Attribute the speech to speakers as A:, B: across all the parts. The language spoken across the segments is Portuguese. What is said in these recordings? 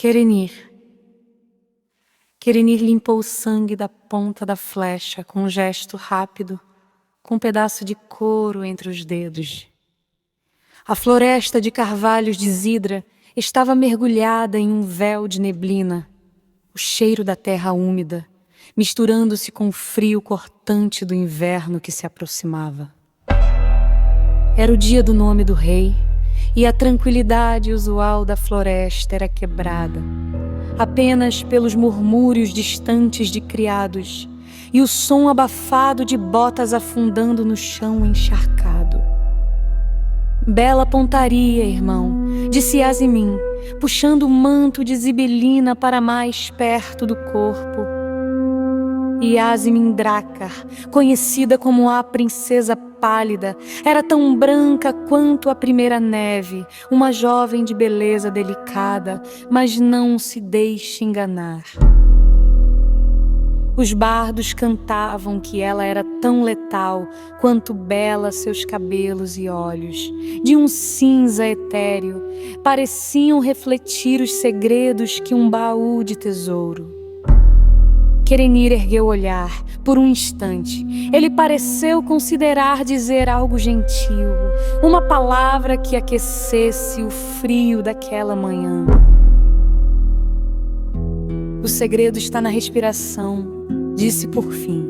A: Querenir. Querenir limpou o sangue da ponta da flecha com um gesto rápido, com um pedaço de couro entre os dedos. A floresta de carvalhos de Zidra estava mergulhada em um véu de neblina, o cheiro da terra úmida, misturando-se com o frio cortante do inverno que se aproximava. Era o dia do nome do rei, e a tranquilidade usual da floresta era quebrada, apenas pelos murmúrios distantes de criados e o som abafado de botas afundando no chão encharcado. Bela pontaria, irmão, disse Yasmin, puxando o manto de Zibelina para mais perto do corpo. Yasmin Drakkar, conhecida como a Princesa Pálida, era tão branca quanto a primeira neve, uma jovem de beleza delicada, mas não se deixe enganar. Os bardos cantavam que ela era tão letal quanto bela seus cabelos e olhos, de um cinza etéreo, pareciam refletir os segredos que um baú de tesouro. Querenir ergueu o olhar, por um instante. Ele pareceu considerar dizer algo gentil, uma palavra que aquecesse o frio daquela manhã. O segredo está na respiração, disse por fim.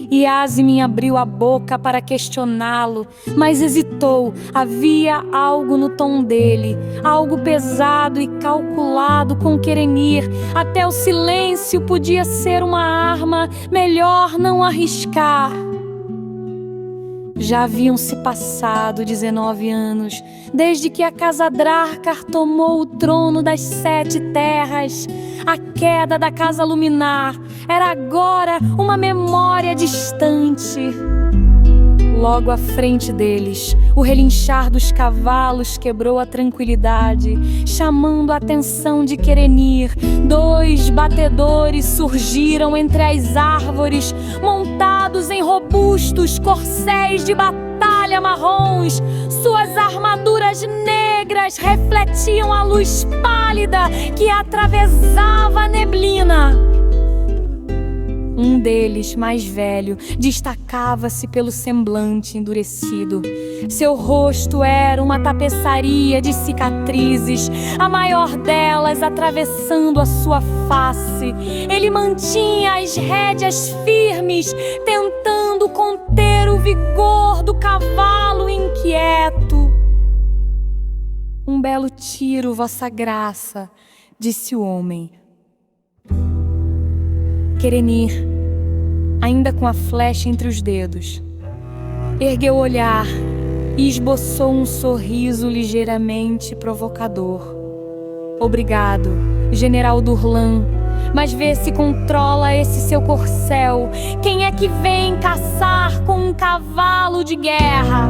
A: Yasmin abriu a boca para questioná-lo, mas hesitou. Havia algo no tom dele, algo pesado e calculado com Querenir. Até o silêncio podia ser uma arma, melhor não arriscar. Já haviam se passado 19 anos, desde que a Casa Drakkar tomou o trono das 7 terras. A queda da Casa Luminar era agora uma memória distante. Logo à frente deles, o relinchar dos cavalos quebrou a tranquilidade, chamando a atenção de Querenir. 2 batedores surgiram entre as árvores, montados em robustos corcéis de batalha marrons. Suas armaduras negras refletiam a luz pálida que atravessava a neblina. Um deles, mais velho, destacava-se pelo semblante endurecido. Seu rosto era uma tapeçaria de cicatrizes, a maior delas atravessando a sua face. Ele mantinha as rédeas firmes, tentando conter o vigor do cavalo inquieto. Um belo tiro, vossa graça, disse o homem. Querenir, ainda com a flecha entre os dedos, ergueu o olhar e esboçou um sorriso ligeiramente provocador. Obrigado, General Durlan, mas vê se controla esse seu corcel. Quem é que vem caçar com um cavalo de guerra?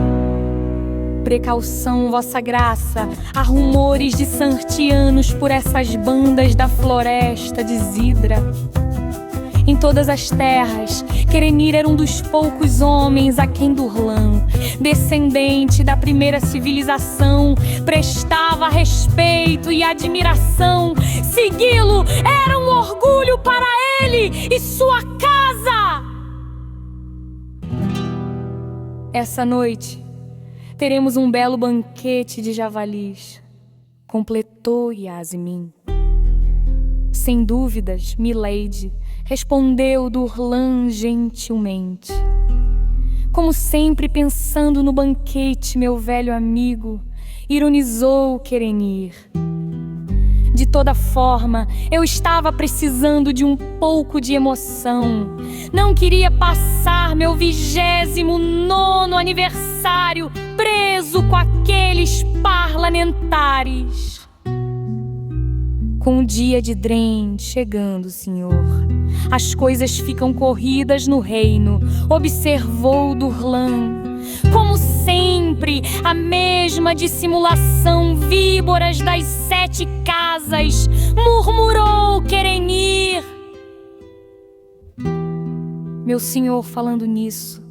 A: Precaução, vossa graça, há rumores de santianos por essas bandas da floresta de Zidra. Em todas as terras, Querenir era um dos poucos homens a quem Durlan, descendente da primeira civilização, prestava respeito e admiração. Segui-lo era um orgulho para ele e sua casa. Essa noite, teremos um belo banquete de javalis, completou Yasmin. Sem dúvidas, milady, respondeu Durlan gentilmente. Como sempre pensando no banquete, meu velho amigo, ironizou Querenir. De toda forma, eu estava precisando de um pouco de emoção. Não queria passar meu 29º aniversário preso com aqueles parlamentares. Com o dia de Dren chegando, senhor, as coisas ficam corridas no reino, observou Durlan. Como sempre, a mesma dissimulação, víboras das 7 casas, murmurou Querenir. Meu senhor, falando nisso,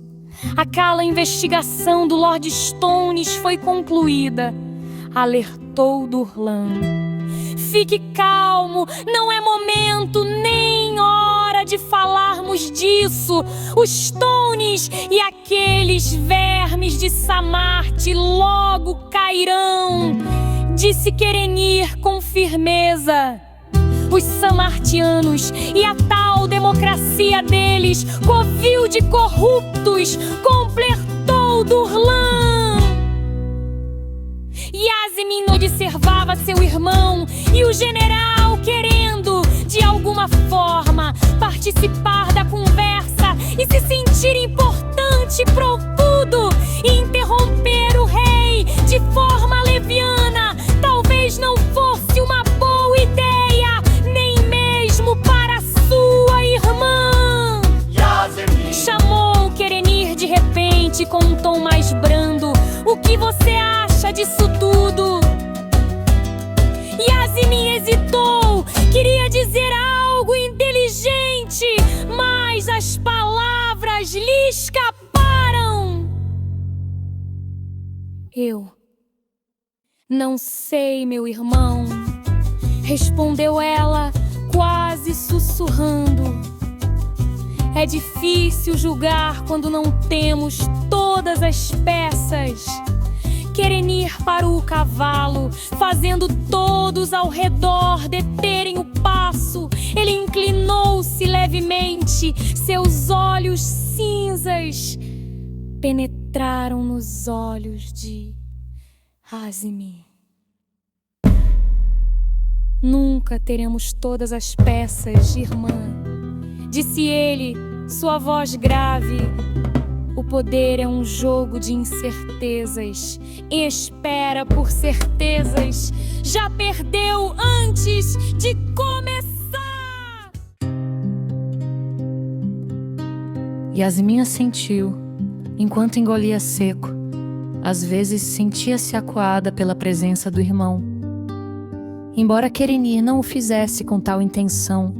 A: aquela investigação do Lord Stones foi concluída, alertou Durlan. fique calmo, não é momento nem hora de falarmos disso. Os Tones e aqueles vermes de Samarte logo cairão, disse Kerenir com firmeza. Os samartianos e a tal democracia deles, covil de corruptos, completou Durlan. Yasmin observava seu irmão e o general querendo, de alguma forma, participar da conversa e se sentir importante pro tudo, e interromper o rei de forma leviana talvez não fosse uma boa ideia, nem mesmo para sua irmã.
B: Yasmin
A: Chamou Kerenir de repente com um tom mais brando. O que você acha disso tudo? Yasmin hesitou, queria dizer algo inteligente, mas as palavras lhe escaparam. Eu não sei, meu irmão, respondeu ela, quase sussurrando. É difícil julgar quando não temos todas as peças. Kerenir parou o cavalo, fazendo todos ao redor deterem o passo. Ele inclinou-se levemente, seus olhos cinzas penetraram nos olhos de Yasmin. Nunca teremos todas as peças, irmã, disse ele, sua voz grave. O poder é um jogo de incertezas. Espera por certezas. Já perdeu antes de começar.
C: Yasmin assentiu, enquanto engolia seco. Às vezes sentia-se acuada pela presença do irmão. Embora Kerenir não o fizesse com tal intenção,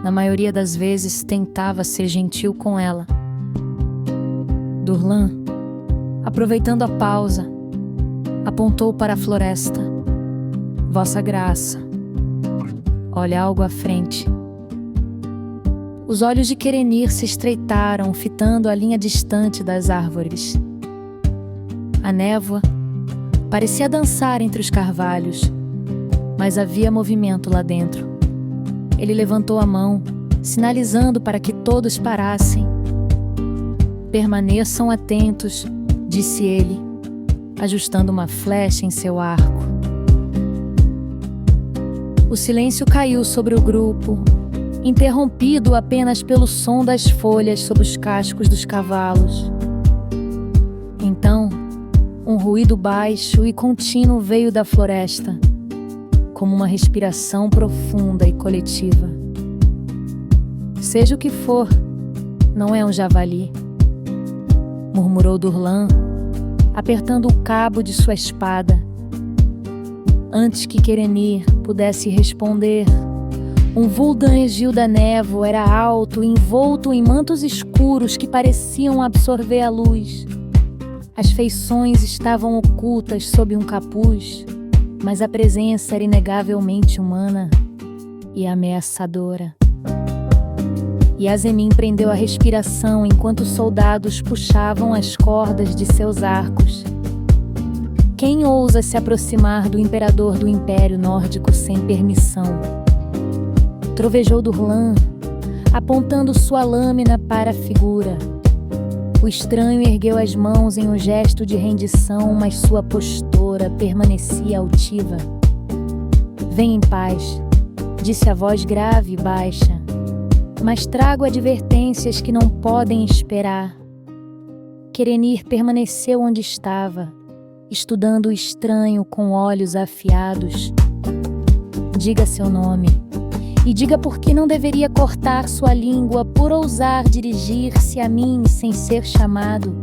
C: na maioria das vezes tentava ser gentil com ela. Durlan, aproveitando a pausa, apontou para a floresta. Vossa Graça, olha algo à frente. Os olhos de Kerenir se estreitaram, fitando a linha distante das árvores. A névoa parecia dançar entre os carvalhos, mas havia movimento lá dentro. Ele levantou a mão, sinalizando para que todos parassem. Permaneçam atentos, disse ele, ajustando uma flecha em seu arco. O silêncio caiu sobre o grupo, interrompido apenas pelo som das folhas sob os cascos dos cavalos. Então, um ruído baixo e contínuo veio da floresta, como uma respiração profunda e coletiva. Seja o que for, não é um javali, murmurou Durlan, apertando o cabo de sua espada. Antes que Kerenir pudesse responder, um Vuldan egiu da névoa, era alto e envolto em mantos escuros que pareciam absorver a luz. As feições estavam ocultas sob um capuz, mas a presença era inegavelmente humana e ameaçadora. Yasmin prendeu a respiração enquanto os soldados puxavam as cordas de seus arcos. Quem ousa se aproximar do imperador do Império Nórdico sem permissão? Trovejou Durlan, apontando sua lâmina para a figura. O estranho ergueu as mãos em um gesto de rendição, mas sua postura permanecia altiva. Vem em paz, disse a voz grave e baixa, mas trago advertências que não podem esperar. Kerenir permaneceu onde estava, estudando o estranho com olhos afiados. Diga seu nome, e diga por que não deveria cortar sua língua por ousar dirigir-se a mim sem ser chamado.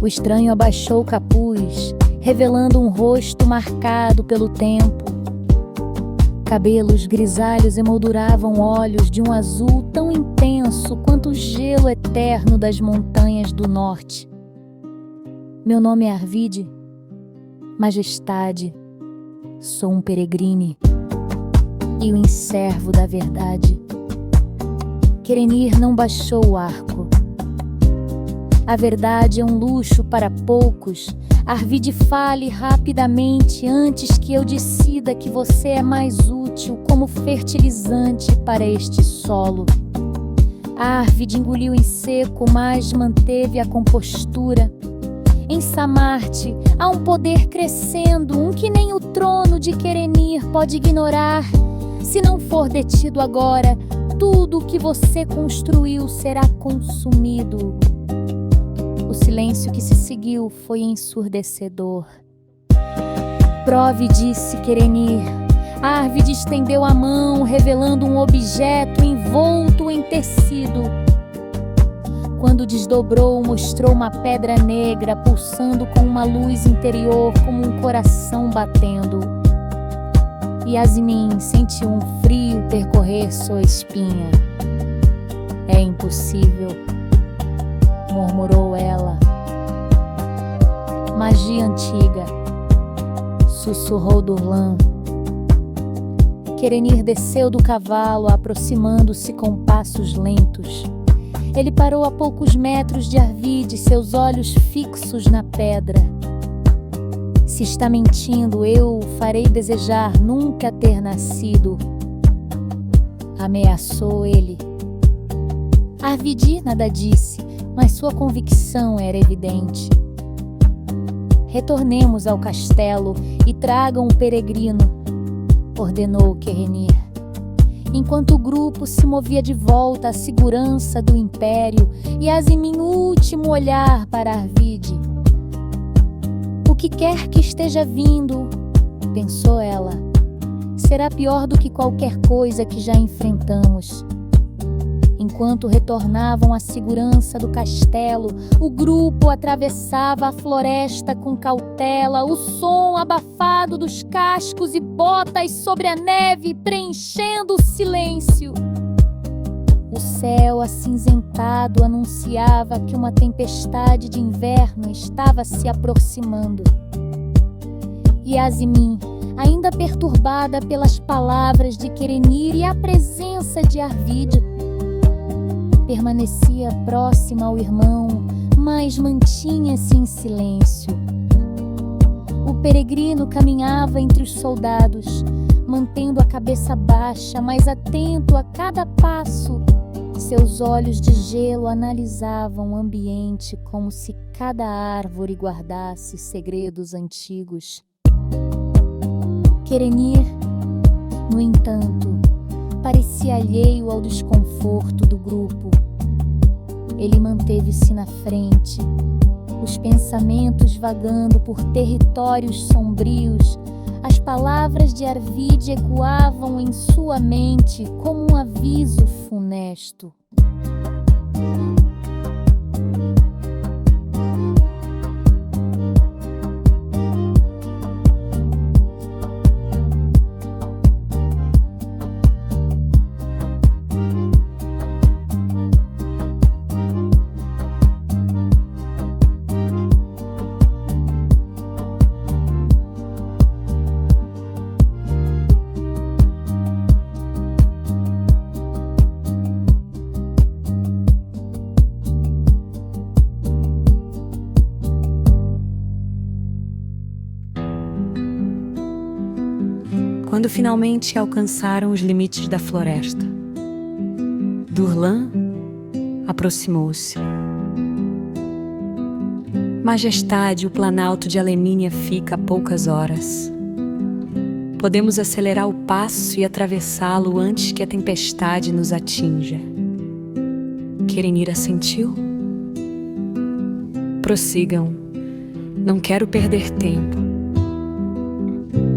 C: O estranho abaixou o capuz, revelando um rosto marcado pelo tempo. Cabelos grisalhos emolduravam olhos de um azul tão intenso quanto o gelo eterno das montanhas do norte. Meu nome é Arvide, Majestade, Sou um peregrine e o inservo da verdade. Querenir não baixou o arco. A verdade é um luxo para poucos. Arvide, fale rapidamente antes que eu decida que você é mais útil como fertilizante para este solo. Arvide engoliu em seco, mas manteve a compostura. Em Samarte há um poder crescendo, um que nem o trono de Querenir pode ignorar. Se não for detido agora, tudo o que você construiu será consumido. O silêncio que se seguiu foi ensurdecedor. Prove, disse Querenir. Arvide estendeu a mão, revelando um objeto envolto em tecido. Quando desdobrou, mostrou uma pedra negra pulsando com uma luz interior como um coração batendo. Yasmin sentiu um frio percorrer sua espinha. É impossível, murmurou ela. Magia antiga, sussurrou Durlan. Querenir desceu do cavalo, aproximando-se com passos lentos. Ele parou a poucos metros de Arvide, seus olhos fixos na pedra. Se está mentindo, eu o farei desejar nunca ter nascido, ameaçou ele. Arvide nada disse, mas sua convicção era evidente. Retornemos ao castelo e tragam o peregrino, ordenou Querenir. Enquanto o grupo se movia de volta à segurança do império, Yasmin último olhar para Arvide. O que quer que esteja vindo, pensou ela, será pior do que qualquer coisa que já enfrentamos. Enquanto retornavam à segurança do castelo, o grupo atravessava a floresta com cautela, o som abafado dos cascos e botas sobre a neve preenchendo o silêncio. O céu acinzentado anunciava que uma tempestade de inverno estava se aproximando. Yasmin, ainda perturbada pelas palavras de Querenir e a presença de Arvide, permanecia próxima ao irmão, mas mantinha-se em silêncio. O peregrino caminhava entre os soldados, mantendo a cabeça baixa, mas atento a cada passo. Seus olhos de gelo analisavam o ambiente como se cada árvore guardasse segredos antigos. Querenir, no entanto, parecia alheio ao desconforto do grupo. Ele manteve-se na frente, os pensamentos vagando por territórios sombrios. As palavras de Arvide ecoavam em sua mente como um aviso funesto.
A: Quando finalmente alcançaram os limites da floresta, Durlan aproximou-se. Majestade, o planalto de Alemínia fica a poucas horas. Podemos acelerar o passo e atravessá-lo antes que a tempestade nos atinja. Querenir assentiu. Prossigam. Não quero perder tempo.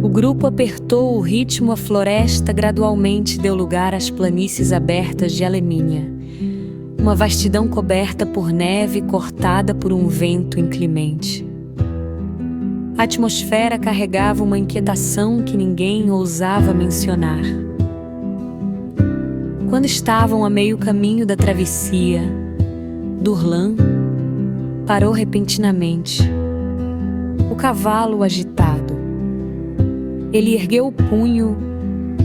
A: O grupo apertou o ritmo, a floresta gradualmente deu lugar às planícies abertas de Alemínia, uma vastidão coberta por neve cortada por um vento inclemente. A atmosfera carregava uma inquietação que ninguém ousava mencionar. Quando estavam a meio caminho da travessia, Durlan parou repentinamente, o cavalo agitado. Ele ergueu o punho,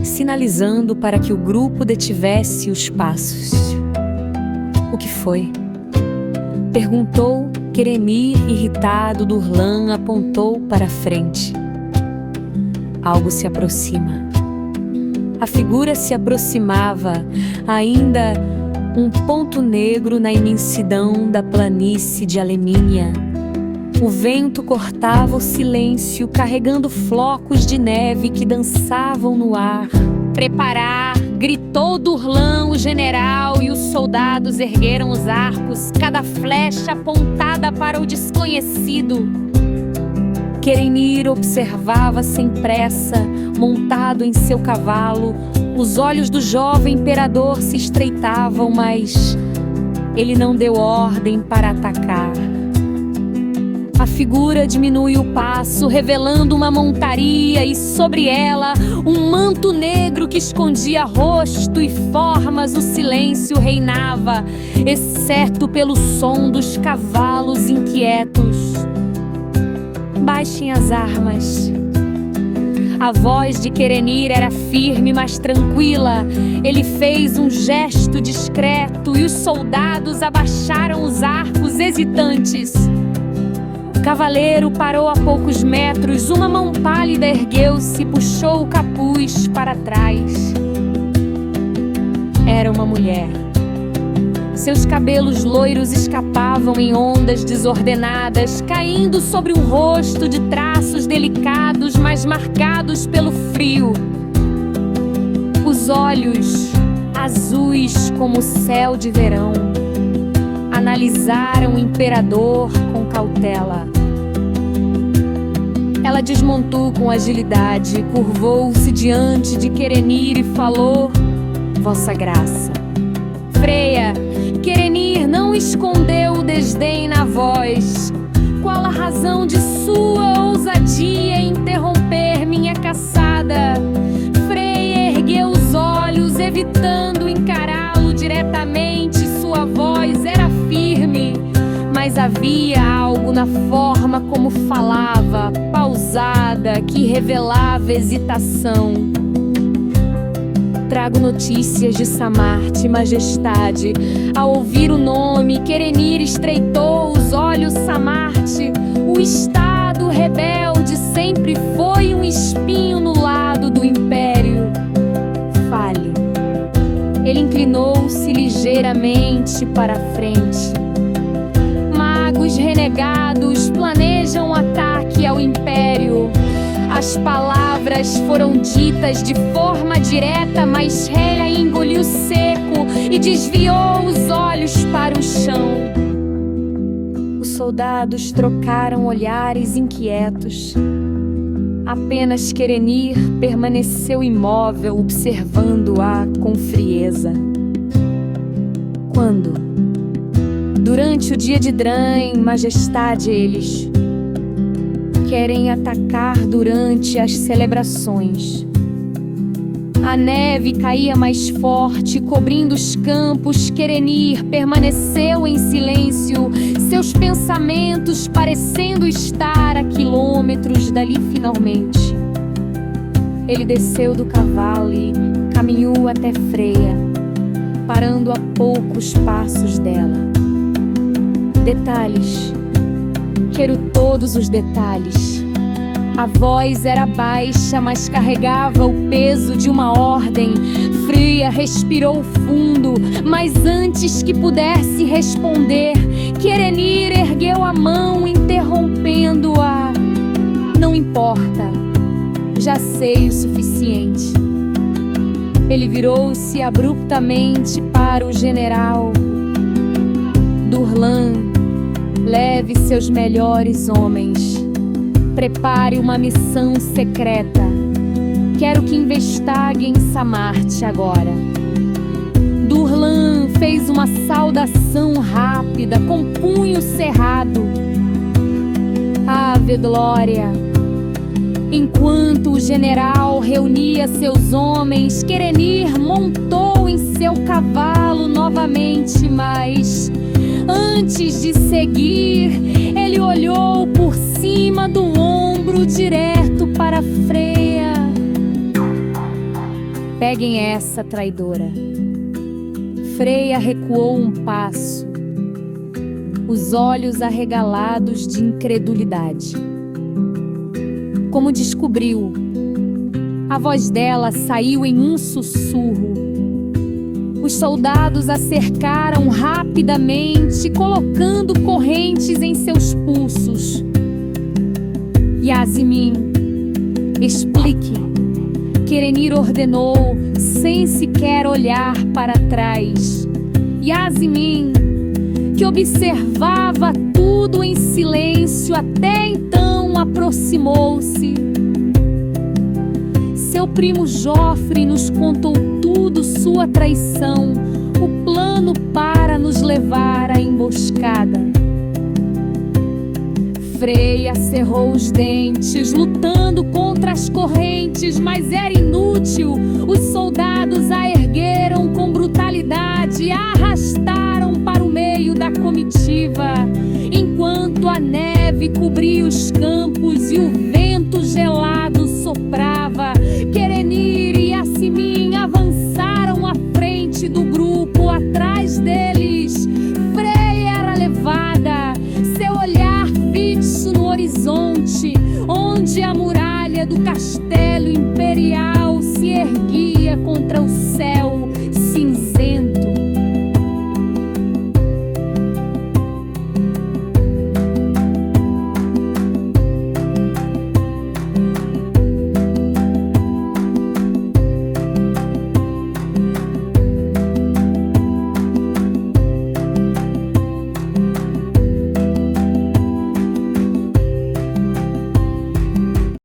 A: sinalizando para que o grupo detivesse os passos. O que foi? Perguntou Querenir, irritado. Durlan apontou para a frente. Algo se aproxima. A figura se aproximava, ainda um ponto negro na imensidão da planície de Alemínia. O vento cortava o silêncio, carregando flocos de neve que dançavam no ar. Preparar! Gritou Durlan, o general, e os soldados ergueram os arcos, cada flecha apontada para o desconhecido. Querenir observava sem pressa, montado em seu cavalo. Os olhos do jovem imperador se estreitavam, mas ele não deu ordem para atacar. A figura diminui o passo, revelando uma montaria e sobre ela um manto negro que escondia rosto e formas. O silêncio reinava, exceto pelo som dos cavalos inquietos. Baixem as armas. A voz de Querenir era firme, mas tranquila. Ele fez um gesto discreto e os soldados abaixaram os arcos hesitantes. O cavaleiro parou a poucos metros. Uma mão pálida ergueu-se e puxou o capuz para trás. Era uma mulher. Seus cabelos loiros escapavam em ondas desordenadas, caindo sobre um rosto de traços delicados, mas marcados pelo frio. Os olhos, azuis como o céu de verão, analisaram o imperador com cautela. Ela desmontou com agilidade, curvou-se diante de Querenir e falou: Vossa Graça. Freia, Querenir não escondeu o desdém na voz. Qual a razão de sua ousadia em interromper minha caçada? Freia ergueu os olhos, evitando encará-lo diretamente. Sua voz era firme, mas havia algo na forma como falava, pausada, que revelava hesitação. Trago notícias de Samarte, majestade. Ao ouvir o nome, Querenir estreitou os olhos. Samarte, o estado rebelde, sempre foi um espinho no lado do império. Fale. Ele inclinou-se ligeiramente para a frente. Magos renegados planejam um ataque ao império. As palavras foram ditas de forma direta, mas Rélia engoliu seco e desviou os olhos para o chão. Os soldados trocaram olhares inquietos. Apenas Querenir permaneceu imóvel, observando-a com frieza. Quando? Durante o dia de Dran, majestade, eles querem atacar durante as celebrações. A neve caía mais forte, cobrindo os campos. Querenir permaneceu em silêncio, seus pensamentos parecendo estar a quilômetros dali finalmente. Ele desceu do cavalo e caminhou até Freia, parando a poucos passos dela. Detalhes. Quero todos os detalhes. A voz era baixa, mas carregava o peso de uma ordem. Freia respirou fundo, mas antes que pudesse responder, Querenir ergueu a mão, interrompendo-a. Não importa, já sei o suficiente. Ele virou-se abruptamente para o general. Durlan, leve seus melhores homens. Prepare uma missão secreta. Quero que investiguem Samarte agora. Durlan fez uma saudação rápida, com punho cerrado. Ave Glória! Enquanto o general reunia seus homens, Querenir montou em seu cavalo novamente, mas antes de seguir, ele olhou por cima do ombro direto para Freia.
C: Peguem essa, traidora. Freia recuou um passo, os olhos arregalados de incredulidade. Como descobriu, a voz dela saiu em um sussurro. Os soldados a cercaram rapidamente, colocando correntes em seus pulsos. Yasmin, explique. Kerenir ordenou, sem sequer olhar para trás. Yasmin, que observava tudo em silêncio até então, aproximou-se. Seu primo Joffre nos contou tudo, sua traição, o plano para nos levar à emboscada. Freia cerrou os dentes, lutando contra as correntes, mas era inútil. Os soldados a ergueram com brutalidade e a arrastaram para o meio da comitiva, enquanto a neve cobria os campos e o vento gelado soprava. Kerenir e Yasmin avançaram à frente do grupo, atrás deles. Freia era levada, seu olhar fixo no horizonte, onde a muralha do castelo imperial se erguia contra o céu.